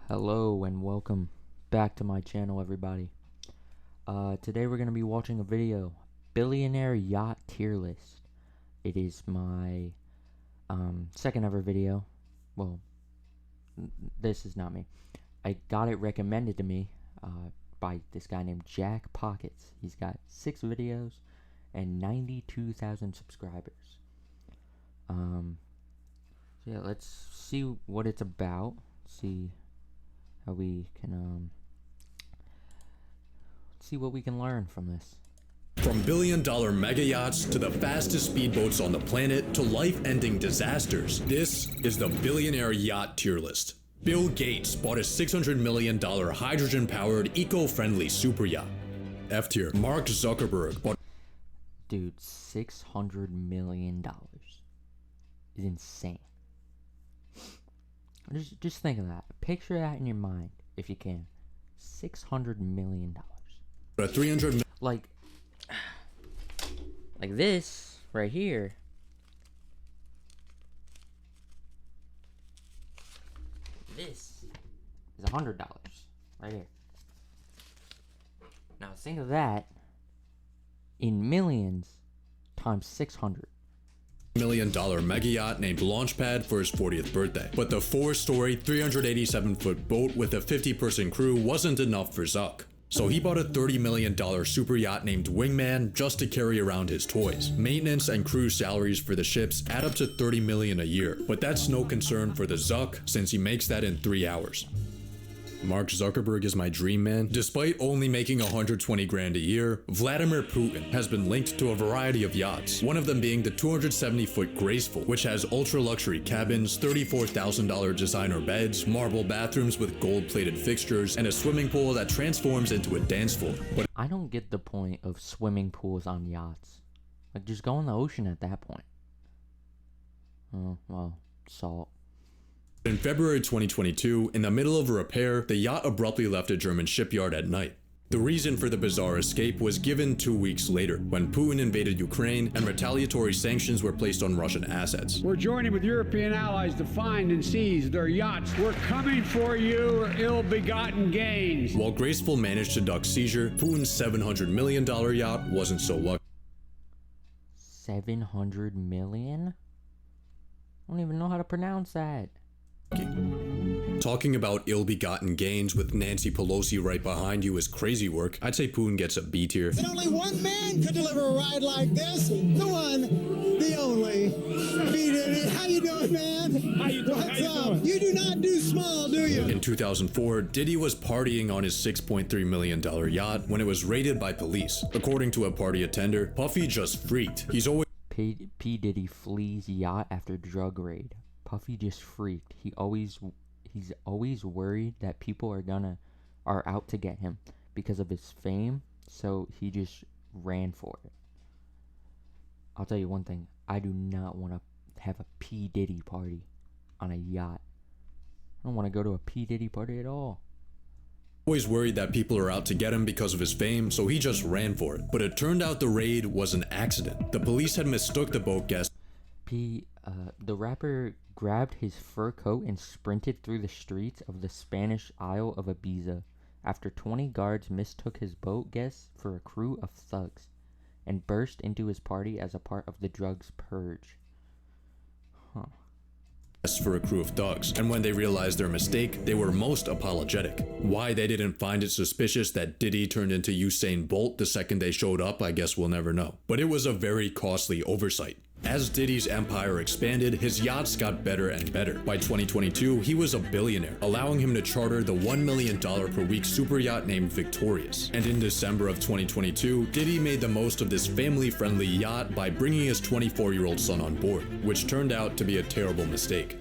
Hello and welcome back to my channel, everybody. Today we're going to be watching a video, billionaire yacht tier list. It is my second ever video. Well, this is not me. I got it recommended to me by this guy named Jack Pockets. He's got 6 videos and 92,000 subscribers. So yeah, let's see what it's about. See how we can see what we can learn from this. From billion-dollar mega yachts to the fastest speedboats on the planet to life-ending disasters, this is the billionaire yacht tier list. Bill Gates bought a $600 million hydrogen-powered eco-friendly super yacht. F tier, Mark Zuckerberg bought. Dude, $600 million is insane. Just think of that. Picture that in your mind, if you can. $600 million. A 300 like this right here. This is $100 right here. Now think of that in millions times 600. million mega yacht named Launchpad for his 40th birthday. But the 4-story, 387-foot boat with a 50-person crew wasn't enough for Zuck. So he bought a $30 million super yacht named Wingman just to carry around his toys. Maintenance and crew salaries for the ships add up to $30 million a year, but that's no concern for the Zuck since he makes that in 3 hours. Mark Zuckerberg is my dream man. Despite only making 120 grand a year, Vladimir Putin has been linked to a variety of yachts, one of them being the 270-foot Graceful, which has ultra-luxury cabins, $34,000 designer beds, marble bathrooms with gold-plated fixtures, and a swimming pool that transforms into a dance floor. But I don't get the point of swimming pools on yachts. Like, just go in the ocean at that point. Oh, well, salt. in February 2022, in the middle of a repair, the yacht abruptly left a German shipyard at night. The reason for the bizarre escape was given 2 weeks later, when Putin invaded Ukraine and retaliatory sanctions were placed on Russian assets. We're joining with European allies to find and seize their yachts. We're coming for you, ill-begotten gains. While Graceful managed to duck seizure, Putin's $700 million yacht wasn't so lucky. 700 million? I don't even know how to pronounce that. Talking about ill-begotten gains with Nancy Pelosi right behind you is crazy work. I'd say Putin gets a B tier. And only one man could deliver a ride like this. The one, the only. How you doing, man? How you doing? What's up? You do not do small, do you? In 2004, Diddy was partying on his $6.3 million yacht when it was raided by police. According to a party attender, Puffy just freaked. He's always P. Diddy flees yacht after drug raid. Puffy just freaked. He's always worried that people are out to get him because of his fame, so he just ran for it. I'll tell you one thing, I do not want to have a P. Diddy party on a yacht. I don't want to go to a P. Diddy party at all. always worried that people are out to get him because of his fame, so he just ran for it. But it turned out the raid was an accident. The police had mistook the boat guest. The rapper grabbed his fur coat and sprinted through the streets of the Spanish Isle of Ibiza after 20 guards mistook his boat guests for a crew of thugs and burst into his party as a part of the drugs purge. For a crew of thugs, and when they realized their mistake, they were most apologetic. Why they didn't find it suspicious that Diddy turned into Usain Bolt the second they showed up, I guess we'll never know. But it was a very costly oversight. As Diddy's empire expanded, his yachts got better and better. By 2022, he was a billionaire, allowing him to charter the $1 million per week super yacht named Victorious. And in December of 2022, Diddy made the most of this family-friendly yacht by bringing his 24-year-old son on board, which turned out to be a terrible mistake.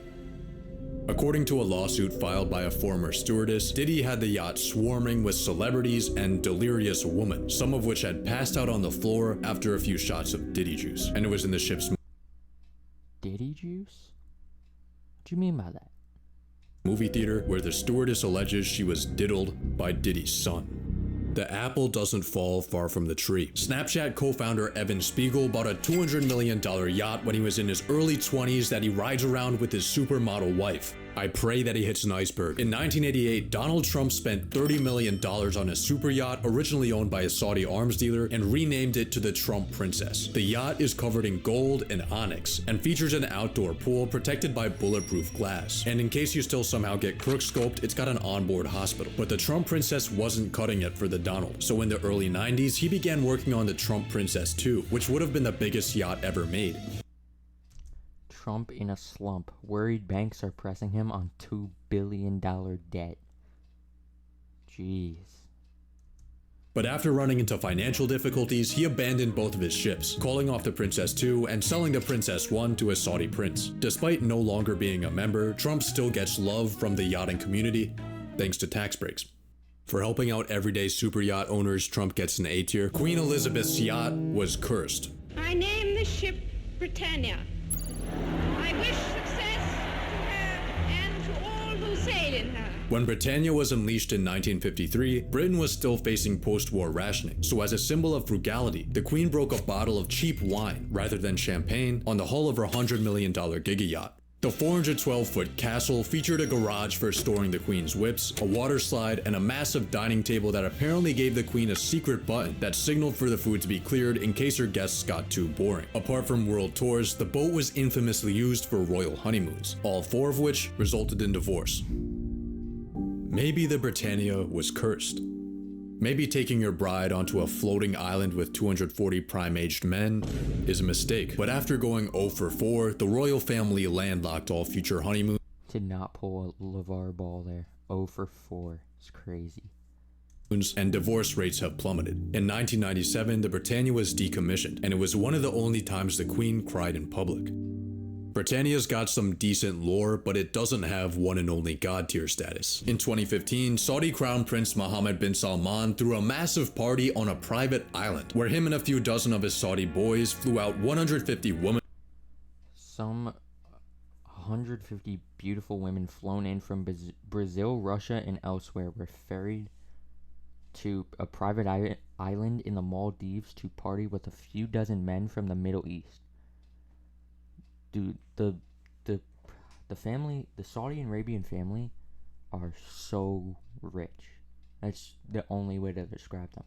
According to a lawsuit filed by a former stewardess, Diddy had the yacht swarming with celebrities and delirious women, some of which had passed out on the floor after a few shots of Diddy juice, and it was in the ship's Diddy juice? What do you mean by that? movie theater where the stewardess alleges she was diddled by Diddy's son. The apple doesn't fall far from the tree. Snapchat co-founder Evan Spiegel bought a $200 million yacht when he was in his early 20s that he rides around with his supermodel wife. I pray that he hits an iceberg. In 1988, Donald Trump spent $30 million on a super yacht originally owned by a Saudi arms dealer and renamed it to the Trump Princess. The yacht is covered in gold and onyx and features an outdoor pool protected by bulletproof glass. And in case you still somehow get crook scoped, it's got an onboard hospital. But the Trump Princess wasn't cutting it for the Donald. So in the early 90s, he began working on the Trump Princess 2, which would have been the biggest yacht ever made. Trump in a slump. Worried banks are pressing him on $2 billion debt. Jeez. But after running into financial difficulties, he abandoned both of his ships, calling off the Princess 2 and selling the Princess 1 to a Saudi prince. Despite no longer being a member, Trump still gets love from the yachting community, thanks to tax breaks. For helping out everyday super yacht owners, Trump gets an A tier. Queen Elizabeth's yacht was cursed. I name the ship Britannia. I wish success to her and to all who sail in her. When Britannia was unleashed in 1953, Britain was still facing post-war rationing, so as a symbol of frugality, the Queen broke a bottle of cheap wine, rather than champagne, on the hull of her $100 million Giga yacht. The 412-foot castle featured a garage for storing the Queen's whips, a water slide, and a massive dining table that apparently gave the Queen a secret button that signaled for the food to be cleared in case her guests got too boring. Apart from world tours, the boat was infamously used for royal honeymoons, all 4 of which resulted in divorce. Maybe the Britannia was cursed. Maybe taking your bride onto a floating island with 240 prime-aged men is a mistake. But after going 0 for 4, the royal family landlocked all future honeymoons. Did not pull a LeVar Ball there. 0 for 4. It's crazy. And divorce rates have plummeted. In 1997, the Britannia was decommissioned, and it was one of the only times the Queen cried in public. Britannia's got some decent lore, but it doesn't have one and only god tier status. In 2015, Saudi Crown Prince Mohammed bin Salman threw a massive party on a private island, where him and a few dozen of his Saudi boys flew out 150 women. Some 150 beautiful women flown in from Brazil, Russia, and elsewhere were ferried to a private island in the Maldives to party with a few dozen men from the Middle East. Dude, the family, the Saudi Arabian family, are so rich. That's the only way to describe them.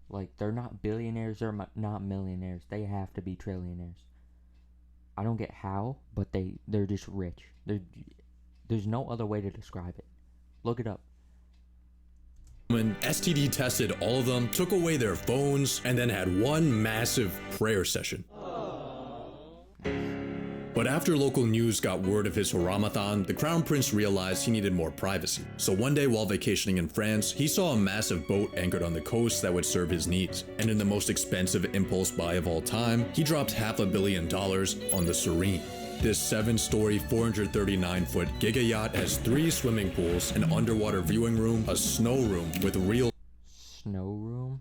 Like, they're not billionaires, they're not millionaires. They have to be trillionaires. I don't get how, but they're just rich. There's no other way to describe it. Look it up. When STD tested all of them, took away their phones, and then had one massive prayer session. But after local news got word of his Ramadan, the Crown Prince realized he needed more privacy. So one day while vacationing in France, he saw a massive boat anchored on the coast that would serve his needs. And in the most expensive impulse buy of all time, he dropped $500 million on the Serene. This 7-story, 439-foot Giga yacht has 3 swimming pools, an underwater viewing room, a snow room with real snow,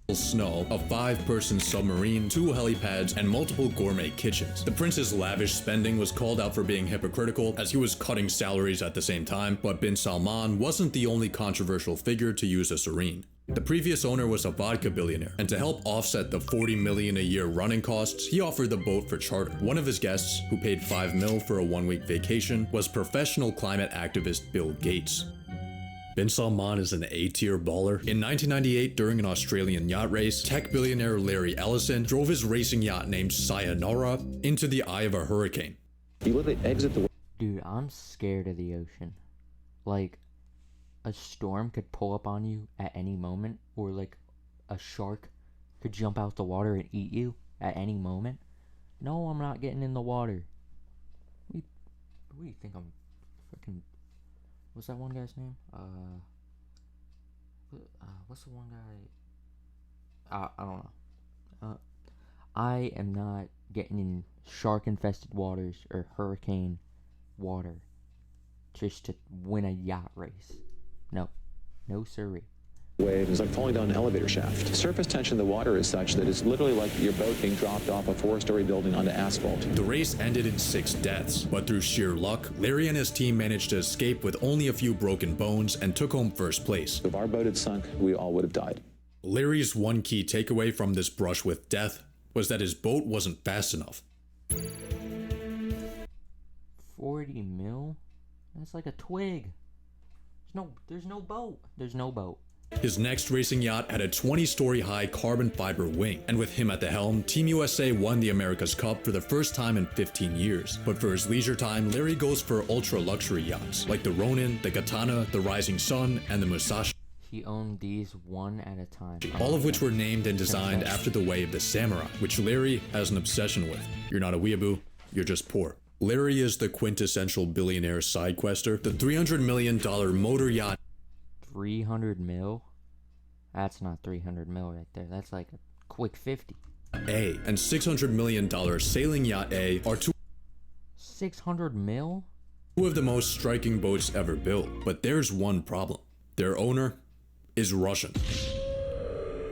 a 5-person submarine, 2 helipads, and multiple gourmet kitchens. The prince's lavish spending was called out for being hypocritical, as he was cutting salaries at the same time, but bin Salman wasn't the only controversial figure to use a Serene. The previous owner was a vodka billionaire, and to help offset the $40 million a year running costs, he offered the boat for charter. One of his guests, who paid $5 million for a 1-week vacation, was professional climate activist Bill Gates. Bin Salman is an A-tier baller. In 1998, during an Australian yacht race, tech billionaire Larry Ellison drove his racing yacht named Sayonara into the eye of a hurricane. Dude, I'm scared of the ocean. Like, a storm could pull up on you at any moment, or like a shark could jump out the water and eat you at any moment. No, I'm not getting in the water. What do you think I'm fucking... What's that one guy's name? What's the one guy? I don't know. I am not getting in shark-infested waters or hurricane water just to win a yacht race. No siree. Wave is like falling down an elevator shaft. Surface tension in the water is such that it's literally like your boat being dropped off a 4-story building onto asphalt. The race ended in 6 deaths, but through sheer luck, Larry and his team managed to escape with only a few broken bones and took home first place. If our boat had sunk, we all would have died. Larry's one key takeaway from this brush with death was that his boat wasn't fast enough. 40 mil? That's like a twig. There's no boat. There's no boat. His next racing yacht had a 20-story high carbon fiber wing, and with him at the helm, Team USA won the America's Cup for the first time in 15 years. But for his leisure time, Larry goes for ultra-luxury yachts, like the Ronin, the Katana, the Rising Sun, and the Musashi. He owned these one at a time. All of which were named and designed after the way of the samurai, which Larry has an obsession with. You're not a weeaboo, you're just poor. Larry is the quintessential billionaire side quester, the $300 million motor yacht 300 mil? That's not 300 mil right there. That's like a quick 50. A and $600 million sailing yacht A are two 600 mil? of the most striking boats ever built. But there's one problem. Their owner is Russian.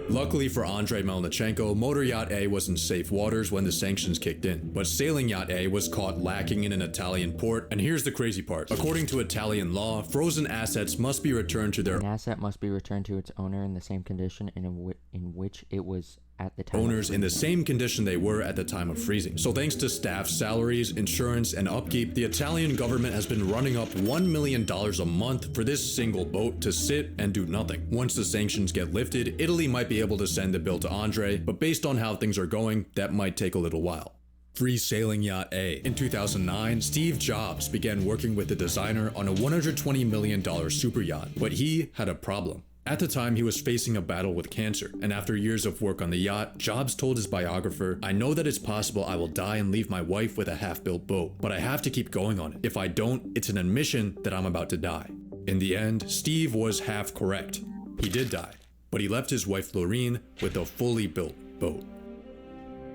Luckily for Andrei Melnichenko, Motor Yacht A was in safe waters when the sanctions kicked in, but Sailing Yacht A was caught lacking in an Italian port, and here's the crazy part. According to Italian law, frozen assets must be returned to their An asset must be returned to its owner in the same condition in which it was at the time. owners in the same condition they were at the time of freezing. So thanks to staff salaries, insurance, and upkeep, the Italian government has been running up $1 million a month for this single boat to sit and do nothing. Once the sanctions get lifted, Italy might be able to send the bill to Andre, but based on how things are going, that might take a little while. Free Sailing Yacht A. In 2009, Steve Jobs began working with the designer on a $120 million super yacht, but he had a problem. At the time, he was facing a battle with cancer, and after years of work on the yacht, Jobs told his biographer, "I know that it's possible I will die and leave my wife with a half-built boat, but I have to keep going on it. If I don't, it's an admission that I'm about to die." In the end, Steve was half correct. He did die, but he left his wife Lorene with a fully built boat.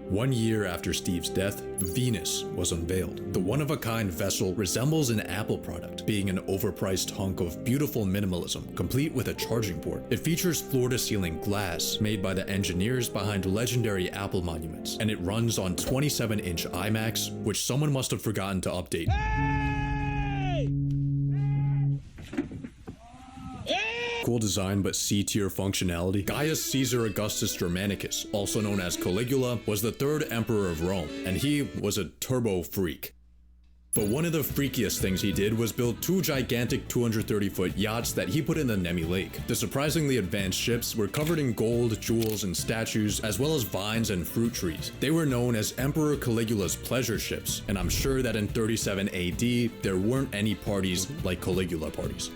1 year after Steve's death, Venus was unveiled. The one-of-a-kind vessel resembles an Apple product, being an overpriced hunk of beautiful minimalism, complete with a charging port. It features floor-to-ceiling glass made by the engineers behind legendary Apple monuments, and it runs on 27-inch iMacs, which someone must have forgotten to update. Cool design but C-tier functionality. Gaius Caesar Augustus Germanicus, also known as Caligula, was the third emperor of Rome, and he was a turbo freak. But one of the freakiest things he did was build two gigantic 230-foot yachts that he put in the Nemi Lake. The surprisingly advanced ships were covered in gold, jewels, and statues, as well as vines and fruit trees. They were known as Emperor Caligula's pleasure ships, and I'm sure that in 37 AD, there weren't any parties like Caligula parties.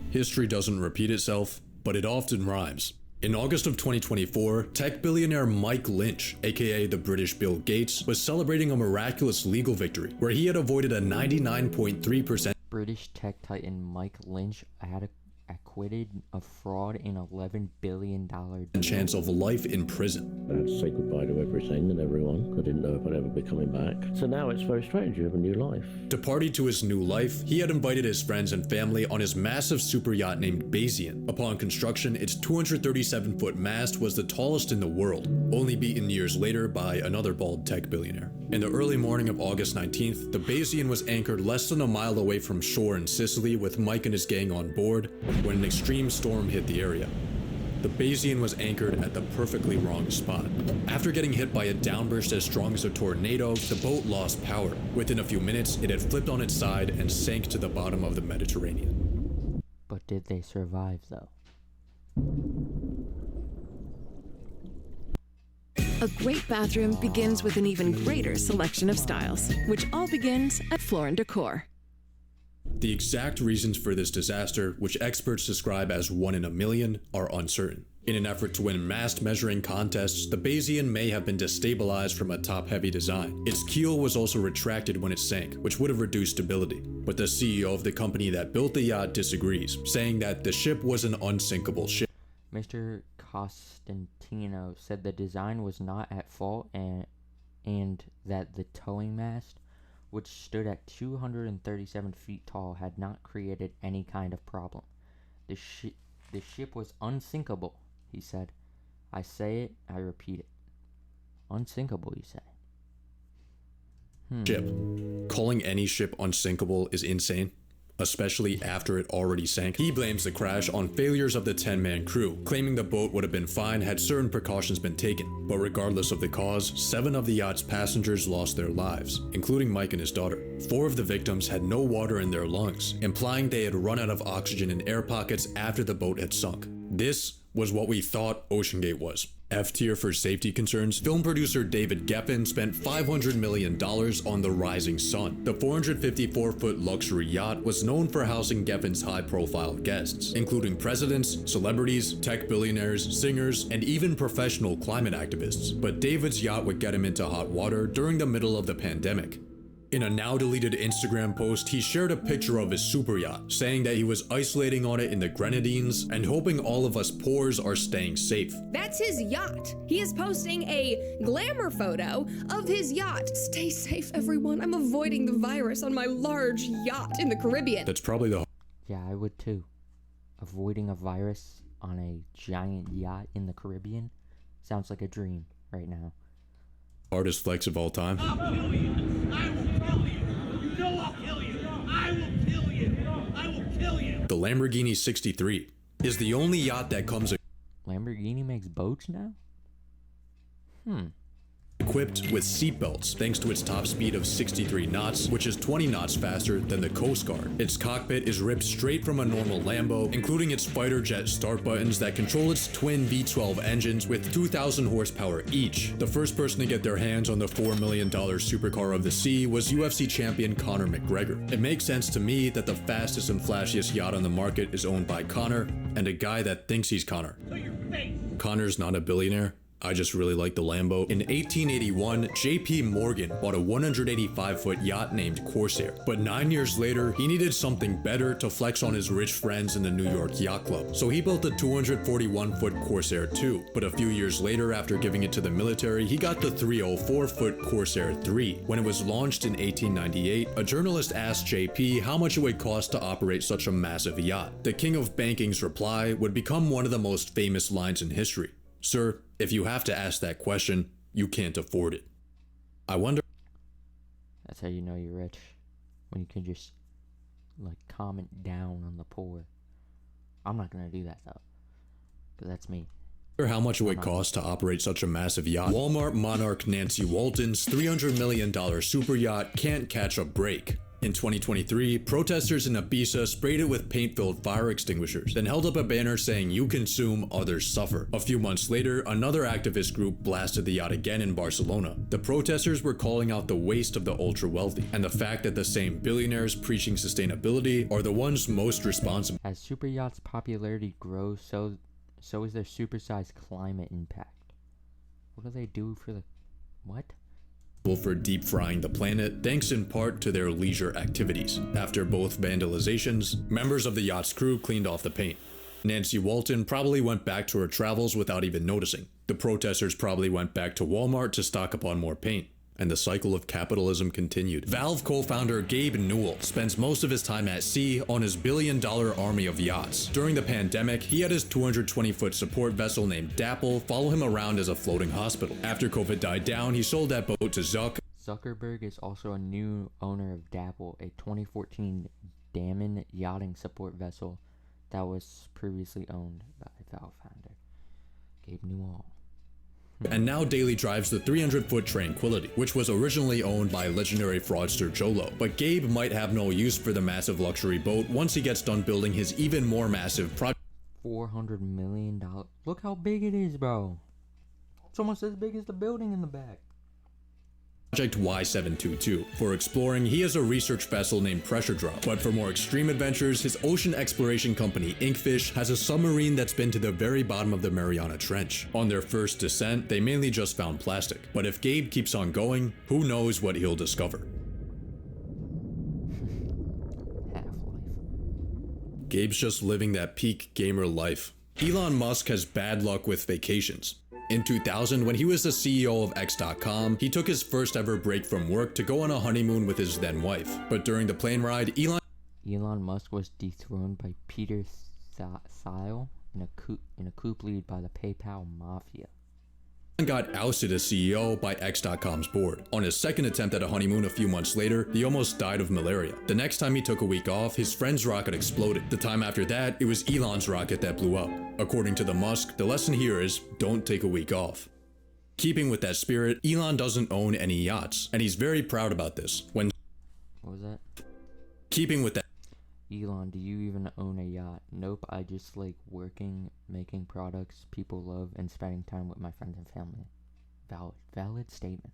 History doesn't repeat itself, but it often rhymes. In August of 2024, tech billionaire Mike Lynch, aka the British Bill Gates, was celebrating a miraculous legal victory where he had avoided a 99.3% British tech titan Mike Lynch had acquitted of fraud in $11 billion deal. chance of life in prison. I had to say goodbye to everything and everyone. I didn't know if I'd ever be coming back. So now it's very strange. You have a new life. To party to his new life, he had invited his friends and family on his massive super yacht named Bayesian. Upon construction, its 237-foot mast was the tallest in the world, only beaten years later by another bald tech billionaire. In the early morning of August 19th, the Bayesian was anchored less than a mile away from shore in Sicily with Mike and his gang on board when an extreme storm hit the area. The Bayesian was anchored at the perfectly wrong spot. After getting hit by a downburst as strong as a tornado, the boat lost power. Within a few minutes, it had flipped on its side and sank to the bottom of the Mediterranean. But did they survive though? A great bathroom begins with an even greater selection of styles, which all begins at Floor & Decor. The exact reasons for this disaster, which experts describe as 1 in a million, are uncertain. In an effort to win mast measuring contests, the Bayesian may have been destabilized from a top-heavy design. Its keel was also retracted when it sank, which would have reduced stability. But the CEO of the company that built the yacht disagrees, saying that the ship was an unsinkable ship. Mr. Costantino said the design was not at fault and that the towing mast, which stood at 237 feet tall, had not created any kind of problem. The ship was unsinkable, he said. I say it, I repeat it. Unsinkable, you say? Ship. Calling any ship unsinkable is insane. especially after it already sank. He blames the crash on failures of the 10-man crew, claiming the boat would have been fine had certain precautions been taken. But regardless of the cause, 7 of the yacht's passengers lost their lives, including Mike and his daughter. 4 of the victims had no water in their lungs, implying they had run out of oxygen in air pockets after the boat had sunk. This was what we thought OceanGate was. F tier for safety concerns, film producer David Geffen spent $500 million on the Rising Sun. The 454-foot luxury yacht was known for housing Geffen's high-profile guests, including presidents, celebrities, tech billionaires, singers, and even professional climate activists. But David's yacht would get him into hot water during the middle of the pandemic. In a now-deleted Instagram post, he shared a picture of his super yacht, saying that he was isolating on it in the Grenadines and hoping all of us poors are staying safe. That's his yacht. He is posting a glamour photo of his yacht. Stay safe, everyone. I'm avoiding the virus on my large yacht in the Caribbean. That's probably the Yeah, I would too. Avoiding a virus on a giant yacht in the Caribbean sounds like a dream right now. hardest flex of all time. I'll kill you. I will kill you. You know I'll kill you. I will kill you. I will kill you. The Lamborghini 63 is the only yacht that comes Lamborghini makes boats now? equipped with seatbelts thanks to its top speed of 63 knots, which is 20 knots faster than the Coast Guard. Its cockpit is ripped straight from a normal Lambo, including its fighter jet start buttons that control its twin V12 engines with 2,000 horsepower each. The first person to get their hands on the $4 million supercar of the sea was UFC champion Conor McGregor. It makes sense to me that the fastest and flashiest yacht on the market is owned by Conor, and a guy that thinks he's Conor. Conor's not a billionaire. I just really like the Lambo. In 1881, J.P. Morgan bought a 185-foot yacht named Corsair. But 9 years later, he needed something better to flex on his rich friends in the New York Yacht Club. So he built the 241-foot Corsair II. But a few years later, after giving it to the military, he got the 304-foot Corsair III. When it was launched in 1898, a journalist asked J.P. how much it would cost to operate such a massive yacht. The king of banking's reply would become one of the most famous lines in history. Sir, if you have to ask that question, you can't afford it. I wonder. That's how you know you're rich. When you can just, like, comment down on the poor. I'm not gonna do that, though. Because that's me. How much it would cost to operate such a massive yacht. Walmart monarch Nancy Walton's $300 million super yacht can't catch a break. In 2023, protesters in Ibiza sprayed it with paint-filled fire extinguishers, then held up a banner saying, "You consume, others suffer." A few months later, another activist group blasted the yacht again in Barcelona. The protesters were calling out the waste of the ultra-wealthy, and the fact that the same billionaires preaching sustainability are the ones most responsible. As super yachts' popularity grows, so is their supersized climate impact. What do they do for the... what? For deep frying the planet, thanks in part to their leisure activities. After both vandalizations, members of the yacht's crew cleaned off the paint. Nancy Walton probably went back to her travels without even noticing. The protesters probably went back to Walmart to stock up on more paint. And the cycle of capitalism continued. Valve co-founder Gabe Newell spends most of his time at sea on his billion-dollar army of yachts. During the pandemic, he had his 220-foot support vessel named Dapple follow him around as a floating hospital. After COVID died down, he sold that boat to Zuckerberg is also a new owner of Dapple, a 2014 Damen yachting support vessel that was previously owned by Valve founder Gabe Newell. And now daily drives the 300-foot Tranquility, which was originally owned by legendary fraudster Jolo. But Gabe might have no use for the massive luxury boat once he gets done building his even more massive project. $400 million. Look how big it is, bro. It's almost as big as the building in the back. Project Y722. For exploring, he has a research vessel named Pressure Drop. But for more extreme adventures, his ocean exploration company Inkfish has a submarine that's been to the very bottom of the Mariana Trench. On their first descent, they mainly just found plastic. But if Gabe keeps on going, who knows what he'll discover. Half-Life. Gabe's just living that peak gamer life. Elon Musk has bad luck with vacations. In 2000, when he was the CEO of X.com, he took his first ever break from work to go on a honeymoon with his then wife. But during the plane ride, Elon Musk was dethroned by Peter Thiel in a coup lead by the PayPal mafia. got ousted as CEO by X.com's board. On his second attempt at a honeymoon a few months later, he almost died of malaria. The next time he took a week off, his friend's rocket exploded. The time after that, it was Elon's rocket that blew up. According to the Musk, the lesson here is don't take a week off. Keeping with that spirit, Elon doesn't own any yachts, and he's very proud about this. What was that? Keeping with that. Elon, do you even own a yacht? Nope, I just like working, making products people love, and spending time with my friends and family. Valid statement.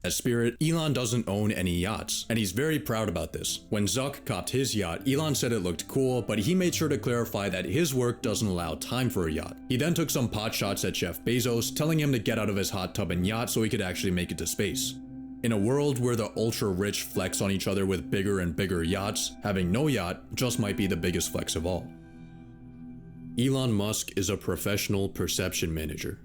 As spirit, Elon doesn't own any yachts, and he's very proud about this. When Zuck copped his yacht, Elon said it looked cool, but he made sure to clarify that his work doesn't allow time for a yacht. He then took some pot shots at Jeff Bezos, telling him to get out of his hot tub and yacht so he could actually make it to space. In a world where the ultra-rich flex on each other with bigger and bigger yachts, having no yacht just might be the biggest flex of all. Elon Musk is a professional perception manager.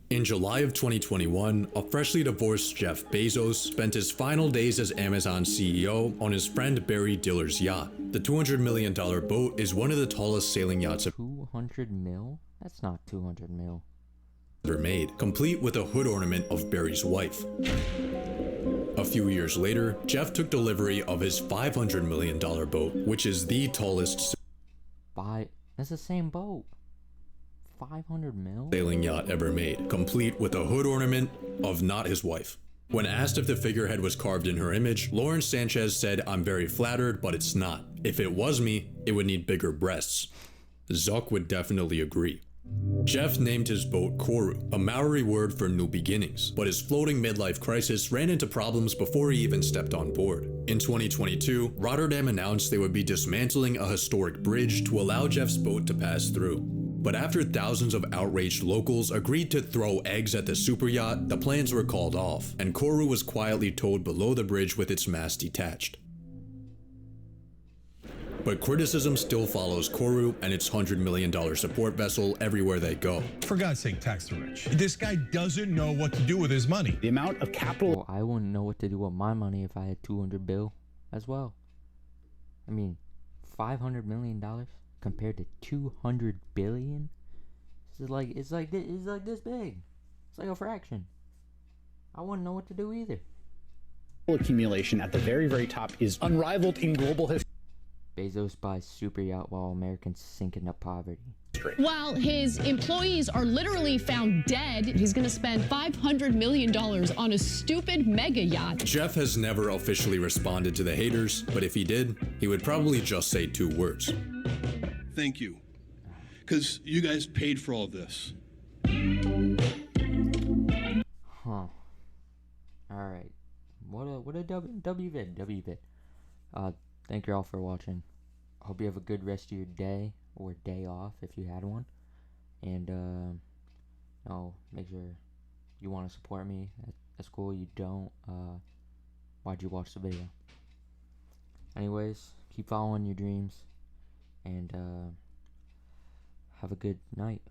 In July of 2021, a freshly divorced Jeff Bezos spent his final days as Amazon CEO on his friend Barry Diller's yacht. The $200 million boat is one of the tallest sailing yachts 200 mil? That's not 200 mil. Ever made, complete with a hood ornament of Barry's wife. A few years later, Jeff took delivery of his $500 million boat, which is the tallest That's the same boat. 500 mil? Sailing yacht ever made, complete with a hood ornament of not his wife. When asked if the figurehead was carved in her image, Lauren Sanchez said, "I'm very flattered, but it's not. If it was me, it would need bigger breasts." Zuck would definitely agree. Jeff named his boat Koru, a Maori word for new beginnings, but his floating midlife crisis ran into problems before he even stepped on board. In 2022, Rotterdam announced they would be dismantling a historic bridge to allow Jeff's boat to pass through. But after thousands of outraged locals agreed to throw eggs at the super yacht, the plans were called off, and Koru was quietly towed below the bridge with its mast detached. But criticism still follows Koru and its $100 million support vessel everywhere they go. For God's sake, tax the rich. This guy doesn't know what to do with his money. The amount of capital... Well, I wouldn't know what to do with my money if I had 200 bill as well. I mean, $500 million compared to 200 billion? It's like this big. It's like a fraction. I wouldn't know what to do either. Accumulation at the very, very top is unrivaled in global history. Bezos buys super yacht while Americans sink into poverty. While his employees are literally found dead, he's going to spend $500 million on a stupid mega yacht. Jeff has never officially responded to the haters, but if he did, he would probably just say 2 words. Thank you. Because you guys paid for all of this. Huh. Alright. What a W vid. Thank you all for watching. Hope you have a good rest of your day or day off if you had one. And make sure you want to support me at school. You don't, why'd you watch the video? Anyways, keep following your dreams and have a good night.